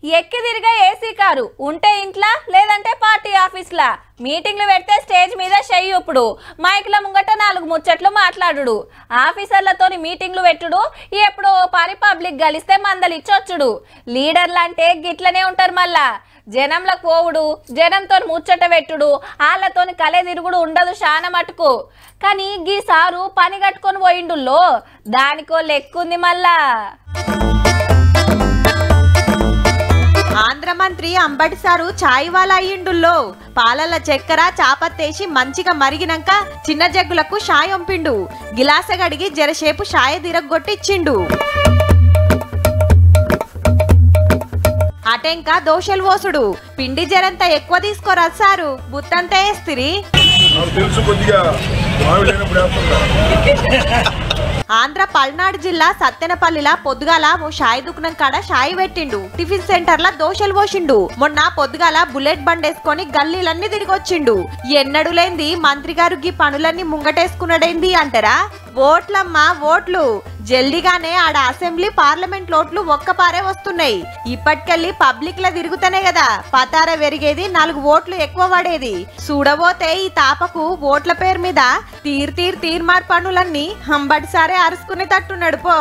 ఎక్కి తిరిగే AC car ఉంటే ఇంట్లో లేదంటే పార్టీ ఆఫీస్లా మీటింగ్లు పెడితే స్టేజ్ మీద చెయ్యుప్పుడు మైక్ల ముంగట 4 ముచ్చట్లు మాట్లాడుడు ఆఫీసర్లతోని మీటింగ్లు పెట్టుడు ఎప్పుడో పారి పబ్లిక్ గలిస్తే మందలిచ్చొచ్చుడు లీడర్లంటే గిట్లనే ఉంటారు మళ్ళా జనంలకు పోవుడు జనంతో ముచ్చట పెట్టుడు వాళ్ళతోని కలే తిరుగుడు ఉండదు శాన మటుకు కానీ గీ సారు పని కట్టుకొని పోయిండుల్లో దానికో లెక్కుంది మళ్ళా ఆంధ్ర మంత్రి అంబటి సారు చాయ్ వాలా అయ్యిండుల్లో పాలల చక్కెర చాపత్తేసి మంచిగా మరిగినాక చిన్న జగ్గులకు షాయ్ వంపిండు గిలాస గడిగి జరసేపు షాయ దిరగొట్టిచ్చిండు అటెంక దోశలు పోసుడు పిండి జరంతా ఎక్కువ తీసుకోరా సారు బుత్తంతా వేస్తిరి ఆంధ్ర పల్నాడు జిల్లా సత్తెనపల్లిలా పొద్దుగాల ఓ షాయి దుకాణం కాడ షాయి పెట్టిండు టిఫిన్ సెంటర్ లా దోశలు పోసిండు మొన్న పొద్దుగాల బుల్లెట్ బండేసుకొని గల్లీలన్నీ తిరిగొచ్చిండు ఎన్నడు లేంది మంత్రి గారు గీ పనులన్నీ ముంగటేసుకున్నాడేంది అంటారా ఓట్లమ్మా ఓట్లు జల్దీగానే ఆడ అసెంబ్లీ పార్లమెంట్ లోట్లు ఒక్కపారే వస్తున్నాయి ఇప్పటికెళ్ళి పబ్లిక్ లా తిరుగుతానే కదా పతార పెరిగేది 4 ఓట్లు ఎక్కువ పడేది చూడబోతే ఈ తాపకు ఓట్ల పేరు మీద తీర్మార్ పనులన్నీ అంబటి సారే అరుసుకునే తట్టున్నాడు పో